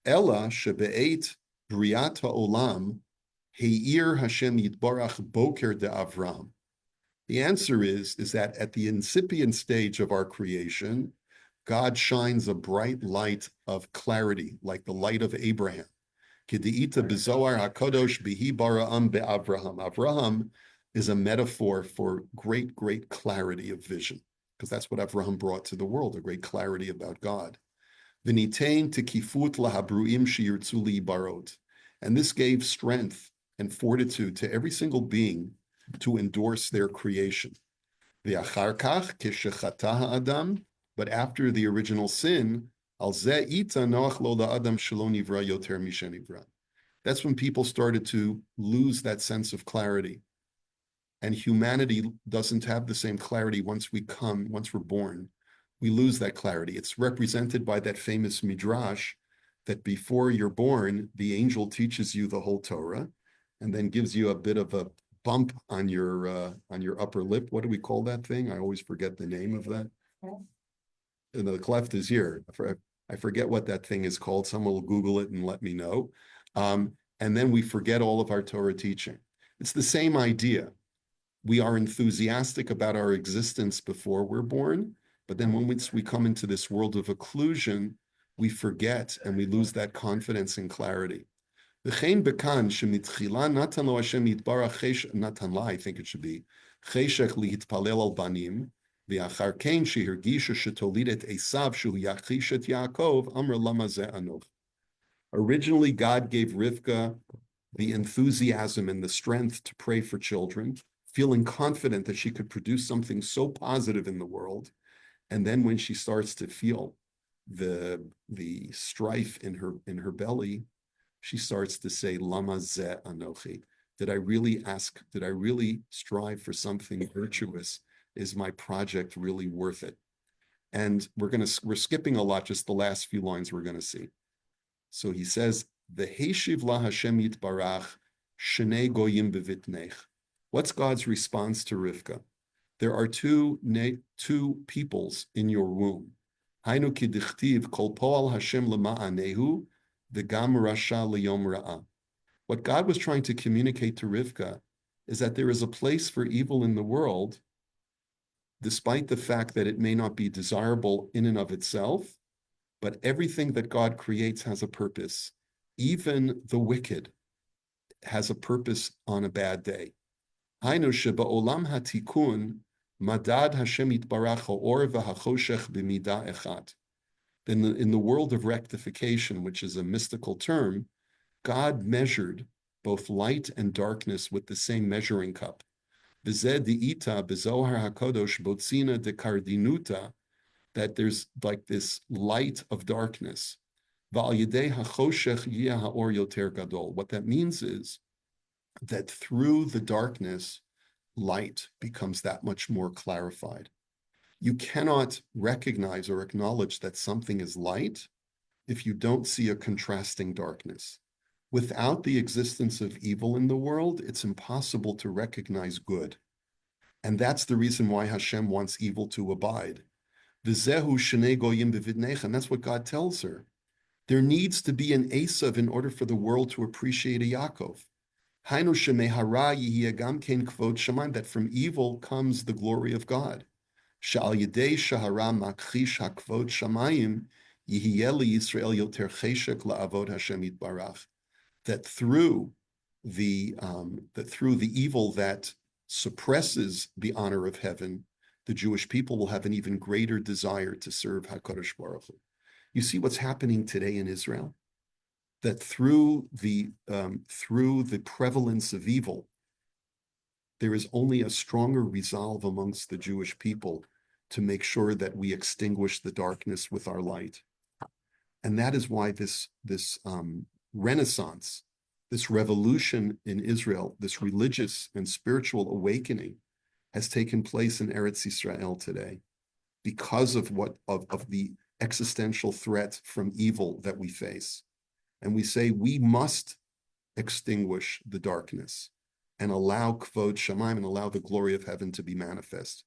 Ella shebe'et briat ha'olam he'ir Hashem yitbarach boker de Avram. The answer is that at the incipient stage of our creation, God shines a bright light of clarity, like the light of Abraham. K'de'ita b'zohar hakadosh bihi bara'am be'Avraham. Avraham is a metaphor for great, great clarity of vision, because that's what Avraham brought to the world, a great clarity about God. V'nitain tekifut lahabruim sheyirtzu libarot. And this gave strength and fortitude to every single being to endorse their creation. V'achar kach keshechata ha'adam. But after the original sin, that's when people started to lose that sense of clarity. And humanity doesn't have the same clarity once we're born. We lose that clarity. It's represented by that famous midrash that before you're born, the angel teaches you the whole Torah and then gives you a bit of a bump on your upper lip. What do we call that thing? I always forget the name of that. And the cleft is here. I forget what that thing is called. Someone will Google it and let me know. And then we forget all of our Torah teaching. It's the same idea. We are enthusiastic about our existence before we're born, but then once we come into this world of occlusion, we forget and we lose that confidence and clarity. Natan la, I think it should be, cheshech li'itpalel al banim, v'achar kein shehergisha shetolidet Esav shu yachish et Yaakov, amr lama ze anoch. Originally, God gave Rivka the enthusiasm and the strength to pray for children, feeling confident that she could produce something so positive in the world. And then when she starts to feel the strife in her belly, she starts to say, Lama ze anochi. Did I really ask, did I really strive for something virtuous? Is my project really worth it? And we're skipping a lot, just the last few lines we're going to see. So he says, the Heshiv la Hashem yitbarach, shnei goyim bevitnech. What's God's response to Rivka? There are two peoples in your womb. Hainu kidichtiv kol poal Hashem lema'anehu, v'gam rasha liyom ra'ah. What God was trying to communicate to Rivka is that there is a place for evil in the world, despite the fact that it may not be desirable in and of itself, but everything that God creates has a purpose. Even the wicked has a purpose on a bad day. Hainu sheba'olam hatikun madad Hashem yitbarach ha'or v'hachoshech b'midah echad. In the world of rectification, which is a mystical term, God measured both light and darkness with the same measuring cup. V'zeh di'ita b'zohar hakodosh botzina dekardinuta, that there's like this light of darkness. V'al yedei hachoshech yeh ha'or yoter gadol. What that means is that through the darkness, light becomes that much more clarified. You cannot recognize or acknowledge that something is light if you don't see a contrasting darkness. Without the existence of evil in the world, it's impossible to recognize good. And that's the reason why Hashem wants evil to abide. V'zehu shnei goyim b'vidnech, and that's what God tells her. There needs to be an Esav in order for the world to appreciate a Yaakov. Hainu shemehara yihiyeh gam kein kvod shamayim, that from evil comes the glory of God. She'al yedei shahara makchish hakvod shamayim yihiyeh liYisrael yoter cheshek la'avod Hashem yitbarach. That through the evil that suppresses the honor of heaven, the Jewish people will have an even greater desire to serve HaKadosh Baruch Hu. You see what's happening today in Israel? That through the prevalence of evil, there is only a stronger resolve amongst the Jewish people to make sure that we extinguish the darkness with our light. And that is why this Renaissance, this revolution in Israel, this religious and spiritual awakening has taken place in Eretz Yisrael today because of the existential threat from evil that we face. And we say we must extinguish the darkness and allow Kvod Shamayim and allow the glory of heaven to be manifest.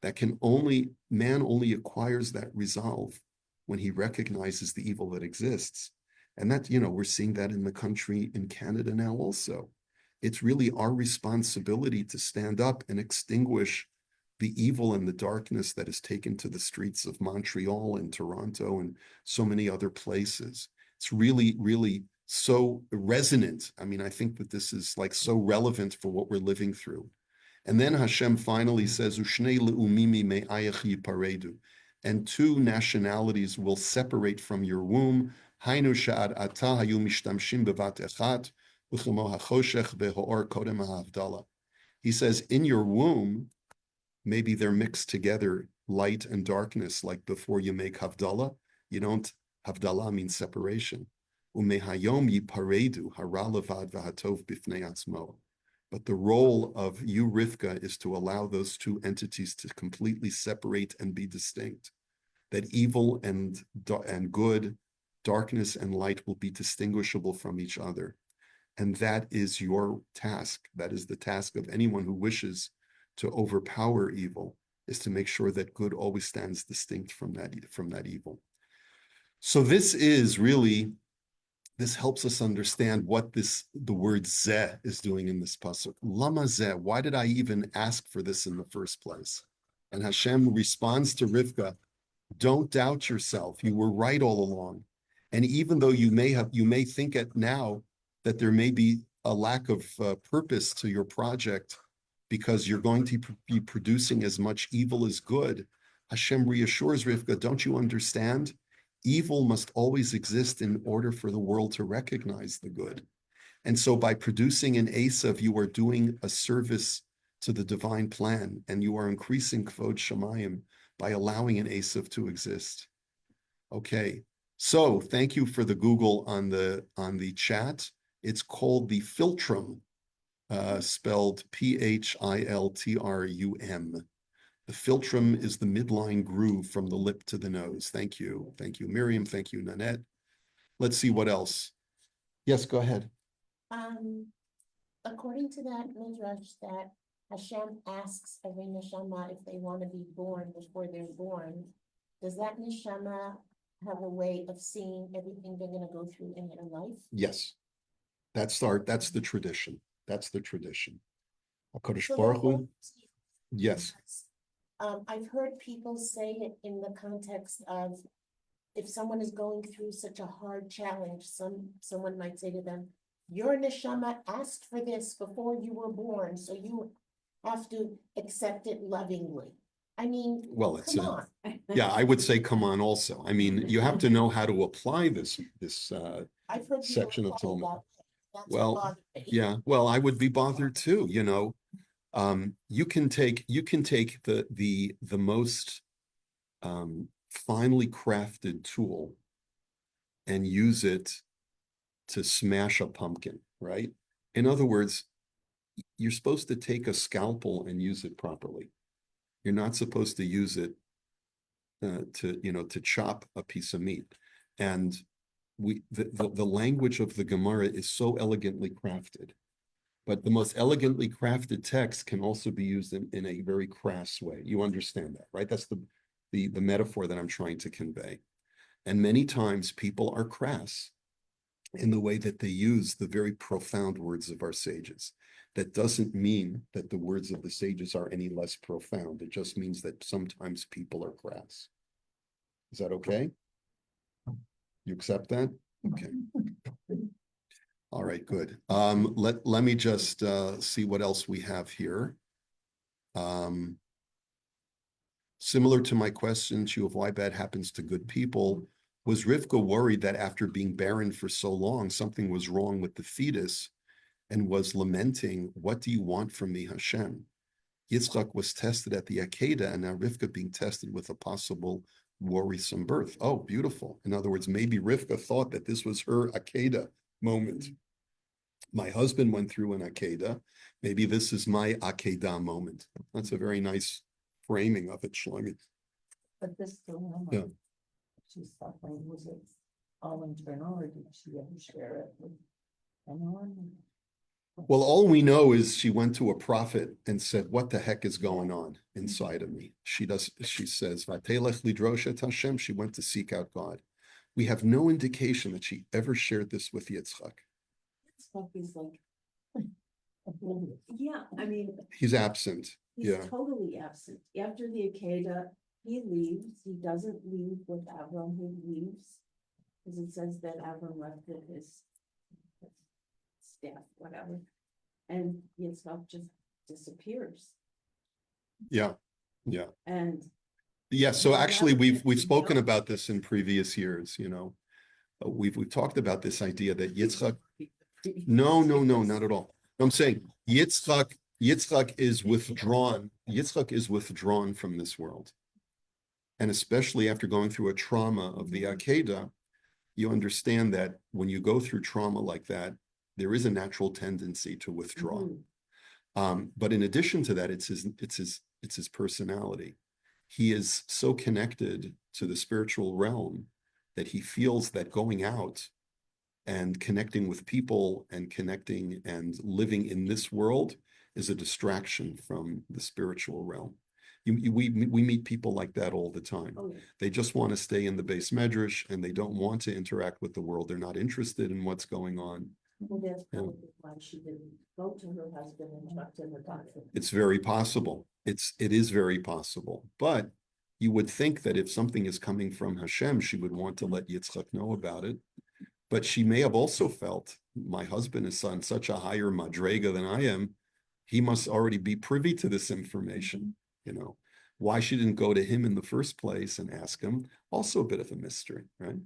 Man only acquires that resolve when he recognizes the evil that exists. And that, we're seeing that in the country, in Canada now also. It's really our responsibility to stand up and extinguish the evil and the darkness that is taken to the streets of Montreal and Toronto and so many other places. It's really, really so resonant. I mean, I think that this is like so relevant for what we're living through. And then Hashem finally says, Ushnei le'umimi me'ayach yiparedu, and two nationalities will separate from your womb. Hainu sha'ad ata hayu mishtamshim bevat echat, uchemo hachoshech behoor kodem ha'avdala. He says, in your womb, maybe they're mixed together, light and darkness, like before you make Havdalah. You don't, Havdalah means separation. Umehayom yiparedu hara levad v'hatov bifnei atzmo. But the role of you, Rivka, is to allow those two entities to completely separate and be distinct. That evil and good, darkness and light will be distinguishable from each other. And that is your task. That is the task of anyone who wishes to overpower evil, is to make sure that good always stands distinct from that evil. So this helps us understand what the word zeh is doing in this pasuk. Lama zeh, why did I even ask for this in the first place? And Hashem responds to Rivka, don't doubt yourself. You were right all along. And even though you may think it now that there may be a lack of purpose to your project because you're going to be producing as much evil as good, Hashem reassures Rivka, don't you understand? Evil must always exist in order for the world to recognize the good. And so by producing an Esav, you are doing a service to the divine plan, and you are increasing Kvod Shamayim by allowing an Esav to exist. Okay, So thank you for the Google on the chat. It's called the philtrum, spelled Philtrum. The philtrum is the midline groove from the lip to the nose. Thank you. Thank you, Miriam. Thank you, Nanette. Let's see what else. Yes, go ahead. According to that midrash, that Hashem asks every neshama if they want to be born before they're born, does that neshama have a way of seeing everything they're going to go through in their life? Yes, that's the tradition. That's the tradition. HaKadosh So Baruch that Hu, helps you. yes. I've heard people say it in the context of if someone is going through such a hard challenge, someone might say to them, your neshama asked for this before you were born, so you have to accept it lovingly. I mean, Well, it's come on. yeah, I would say come on also. I mean, you have to know how to apply this I've heard people section of apply Talmud. that. That's what Well, bothered me. yeah, well, I would be bothered too, you know. You can take the most finely crafted tool and use it to smash a pumpkin, right? In other words, you're supposed to take a scalpel and use it properly. You're not supposed to use it to chop a piece of meat. And the language of the Gemara is so elegantly crafted. But the most elegantly crafted text can also be used in a very crass way. You understand that, right? That's the metaphor that I'm trying to convey. And many times people are crass in the way that they use the very profound words of our sages. That doesn't mean that the words of the sages are any less profound. It just means that sometimes people are crass. Is that okay? You accept that? Okay. All right, good. Let me just see what else we have here. Similar to my question to you of why bad happens to good people, was Rivka worried that after being barren for so long, something was wrong with the fetus and was lamenting, what do you want from me, Hashem? Yitzchak was tested at the Akedah, and now Rivka being tested with a possible worrisome birth. Oh, beautiful. In other words, maybe Rivka thought that this was her Akedah moment. My husband went through an Akedah. Maybe this is my Akedah moment. That's a very nice framing of it, Shlomi. But this dilemma, Yeah. she's suffering, was it all internal or did she ever share it with anyone? Well, all we know is she went to a prophet and said, what the heck is going on inside of me? She says, Vatelech lidrosh et Hashem. She went to seek out God. We have no indication that she ever shared this with Yitzchak. Stuff is like oblivious. Yeah, I mean, He's absent. he's Yeah. totally absent. After the Akedah, he leaves. He doesn't leave with Avram. He leaves. Because it says that Avram left with his staff, whatever. And Yitzchak just disappears. Yeah. Yeah. And Yeah. So Yeah, actually, we've yeah. spoken about this in previous years, you know. We've talked about this idea that Yitzchak. No, not at all. I'm saying Yitzchak is withdrawn. Yitzchak is withdrawn from this world. And especially after going through a trauma of the Akedah, you understand that when you go through trauma like that, there is a natural tendency to withdraw. But in addition to that, it's his personality. He is so connected to the spiritual realm that he feels that going out and connecting with people and connecting and living in this world is a distraction from the spiritual realm. We meet people like that all the time. oh, yeah. They just want to stay in the base medrash and they don't want to interact with the world. They're not interested in what's going on. Well, that's Yeah. probably why she didn't go to her husband and talk to her doctor. It's very possible. It is very possible. But you would think that if something is coming from Hashem, she would want to let Yitzchak know about it. But she may have also felt, my husband is on such a higher madrega than I am. He must already be privy to this information, you know. Why she didn't go to him in the first place and ask him, also a bit of a mystery, right?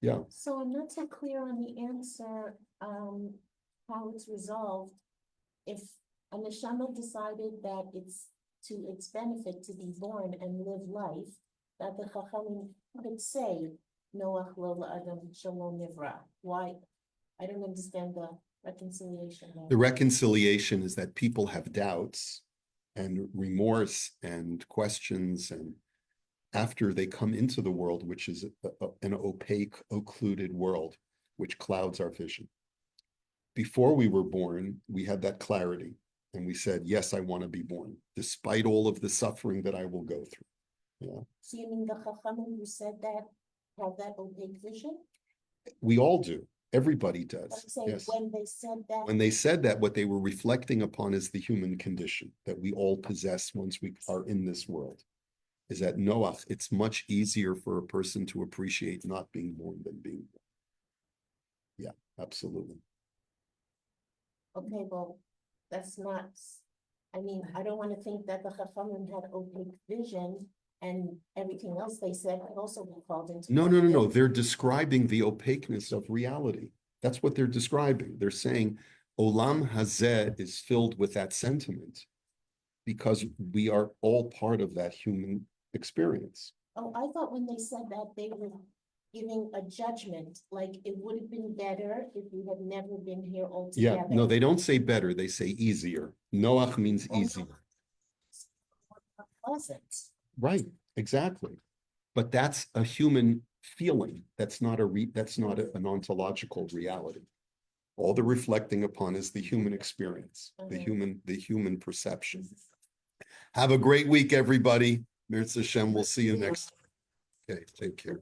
Yeah. So I'm not so clear on the answer, how it's resolved. If a neshama decided that it's to its benefit to be born and live life, that the chachamim could say, Noach lo la'adam shalom nivra. Why? I don't understand the reconciliation there. The reconciliation is that people have doubts and remorse and questions, and after they come into the world, which is an opaque, occluded world, which clouds our vision. Before we were born, we had that clarity, and we said, yes, I want to be born, despite all of the suffering that I will go through. Yeah, So you mean the Chachamim who said that have that opaque vision? we all do. Everybody I'm does. saying Yes. when they said that, When they said that, what they were reflecting upon is the human condition that we all possess once we are in this world. Is that Noach, it's much easier for a person to appreciate not being born than being born. Yeah, absolutely. okay, well, that's not, I mean, I don't want to think that the Chachamim had opaque vision and everything else they said could also be called into. No, no, no, no. question. They're describing the opaqueness of reality. That's what they're describing. They're saying Olam Hazeh is filled with that sentiment because we are all part of that human experience. Oh, I thought when they said that, they were giving a judgment, like it would have been better if you had never been here Yeah, altogether. no, they don't say better. They say easier. Noach means Oh, no. easier. Pleasant. Right, exactly. But that's a human feeling. That's not an ontological reality. All they're reflecting upon is the human experience, the human perception. Have a great week, everybody. Mirza Hashem, we'll see you next. Okay, take care.